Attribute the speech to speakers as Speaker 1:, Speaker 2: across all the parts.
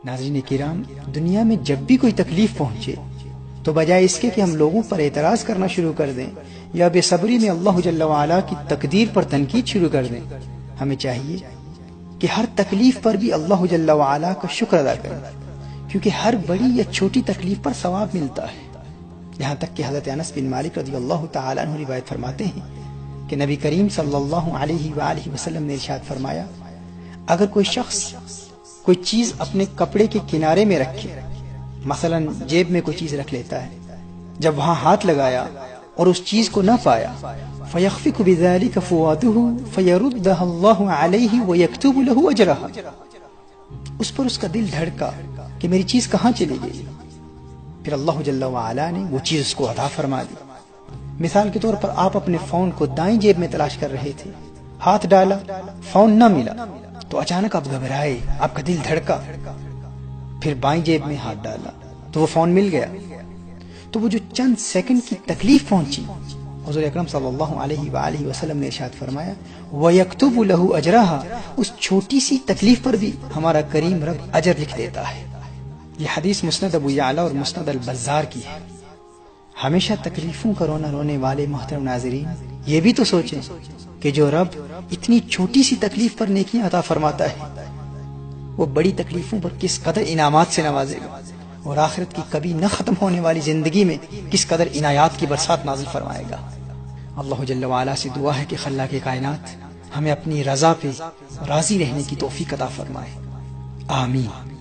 Speaker 1: ناظرین کرام، دنیا میں جب بھی کوئی تکلیف پہنچے تو بجائے اس کے کہ ہم لوگوں پر اعتراض کرنا شروع کر دیں یا بے صبری میں اللہ جل وعلا کی تقدیر پر تنقید شروع کر دیں، ہمیں چاہیے کہ ہر تکلیف پر بھی اللہ جل وعلا کا شکر ادا کریں، کیونکہ ہر بڑی یا چھوٹی تکلیف پر ثواب ملتا ہے۔ یہاں تک کہ حضرت انس بن مالک رضی اللہ تعالیٰ عنہ روایت فرماتے ہیں کہ نبی کریم صلی اللہ علیہ وآلہ وسلم نے ارشاد فرمایا، اگر کوئی شخص کوئی چیز اپنے کپڑے کے کنارے میں رکھے، مثلا جیب میں کوئی چیز رکھ لیتا ہے، جب وہاں ہاتھ لگایا اور اس چیز کو نہ پایا، فَيَخْفِقُ بِذَلِكَ فُوَاتُهُ فَيَرُدَّهَا اللَّهُ عَلَيْهِ وَيَكْتُبُ لَهُ أَجْرَهَا، اس پر اس کا دل دھڑکا کہ میری چیز کہاں چلی گئی، پھر اللہ جل وعلا نے وہ چیز اس کو عطا فرما دی۔ مثال کے طور پر آپ اپنے فون کو دائیں جیب میں تلاش کر رہے تھے، ہاتھ ڈالا، فون نہ ملا تو اچانک آپ گھبرائے، آپ کا دل دھڑکا، پھر بائیں جیب میں ہاتھ ڈالا تو وہ فون مل گیا۔ تو وہ جو چند سیکنڈ کی تکلیف پہنچی، حضور اکرم صلی اللہ علیہ وآلہ وسلم نے ارشاد فرمایا وَيَكْتُبُ لَهُ أَجْرَهَا، اس چھوٹی سی تکلیف پر بھی ہمارا کریم رب اجر لکھ دیتا ہے۔ یہ حدیث مسند ابو یعلا اور مسند البزار کی ہے۔ ہمیشہ تکلیفوں کا رونا رونے والے محترم ناظرین، یہ بھی تو سوچیں کہ جو رب اتنی چھوٹی سی تکلیف پر نیکیاں عطا فرماتا ہے، وہ بڑی تکلیفوں پر کس قدر انعامات سے نوازے گا، اور آخرت کی کبھی نہ ختم ہونے والی زندگی میں کس قدر عنایات کی برسات نازل فرمائے گا۔ اللہ جل وعلا سے دعا ہے کہ خلاق کائنات ہمیں اپنی رضا پہ راضی رہنے کی توفیق عطا فرمائے، آمین۔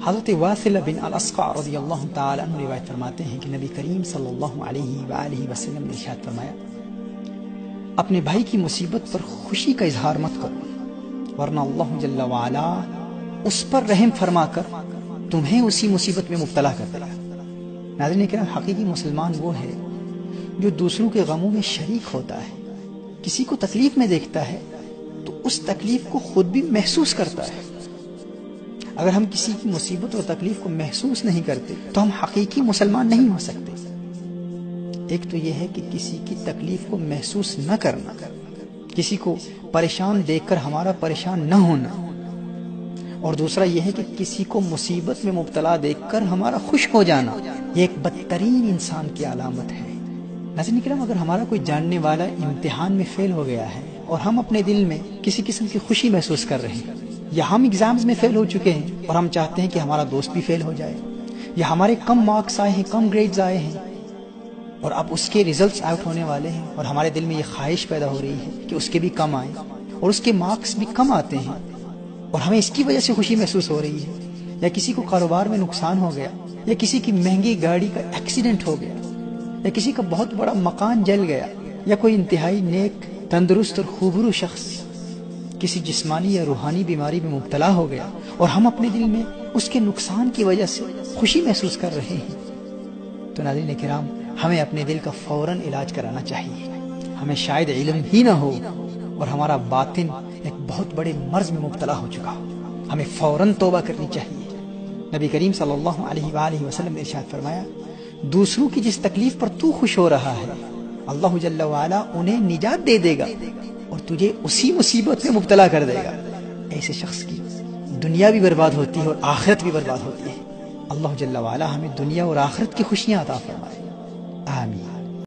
Speaker 1: حضرت واثلہ بن الاسقع رضی اللہ تعالی عنہ روایت فرماتے ہیں کہ نبی کریم صلی اللہ علیہ وآلہ وسلم نے ارشاد فرمایا، اپنے بھائی کی مصیبت پر خوشی کا اظہار مت کرو، ورنہ اللہ جل وعلا اس پر رحم فرما کر تمہیں اسی مصیبت میں مبتلا کر دے گا۔ ناظرین کرام، حقیقی مسلمان وہ ہے جو دوسروں کے غموں میں شریک ہوتا ہے، کسی کو تکلیف میں دیکھتا ہے تو اس تکلیف کو خود بھی محسوس کرتا ہے۔ اگر ہم کسی کی مصیبت اور تکلیف کو محسوس نہیں کرتے تو ہم حقیقی مسلمان نہیں ہو سکتے۔ ایک تو یہ ہے کہ کسی کی تکلیف کو محسوس نہ کرنا، کسی کو پریشان دیکھ کر ہمارا پریشان نہ ہونا، اور دوسرا یہ ہے کہ کسی کو مصیبت میں مبتلا دیکھ کر ہمارا خوش ہو جانا، یہ ایک بدترین انسان کی علامت ہے۔ ناظرین کرام، اگر ہمارا کوئی جاننے والا امتحان میں فیل ہو گیا ہے اور ہم اپنے دل میں کسی قسم کی خوشی محسوس کر رہے ہیں، یا ہم ایگزامز میں فیل ہو چکے ہیں اور ہم چاہتے ہیں کہ ہمارا دوست بھی فیل ہو جائے، یا ہمارے کم مارکس آئے ہیں، کم گریڈز آئے ہیں اور اب اس کے ریزلٹس آؤٹ ہونے والے ہیں، اور ہمارے دل میں یہ خواہش پیدا ہو رہی ہے کہ اس کے بھی کم آئیں اور اس کے مارکس بھی کم آتے ہیں اور ہمیں اس کی وجہ سے خوشی محسوس ہو رہی ہے، یا کسی کو کاروبار میں نقصان ہو گیا، یا کسی کی مہنگی گاڑی کا ایکسیڈنٹ ہو گیا، یا کسی کا بہت بڑا مکان جل گیا، یا کوئی انتہائی نیک، تندرست اور خوبرو شخص کسی جسمانی یا روحانی بیماری میں مبتلا ہو گیا اور ہم اپنے دل میں اس کے نقصان کی وجہ سے خوشی محسوس کر رہے ہیں، تو ناظرین کرام، ہمیں اپنے دل کا فوراً علاج کرانا چاہیے۔ ہمیں شاید علم ہی نہ ہو اور ہمارا باطن ایک بہت بڑے مرض میں مبتلا ہو چکا ہو، ہمیں فوراً توبہ کرنی چاہیے۔ نبی کریم صلی اللہ علیہ وآلہ وسلم نے ارشاد فرمایا، دوسروں کی جس تکلیف پر تو خوش ہو رہا ہے، اللہ جل وعلا انہیں نجات دے دے گا اور تجھے اسی مصیبت میں مبتلا کر دے گا۔ ایسے شخص کی دنیا بھی برباد ہوتی ہے اور آخرت بھی برباد ہوتی ہے۔ اللہ جل وعلا ہمیں دنیا اور آخرت کی خوشیاں عطا فرمائے، آمین۔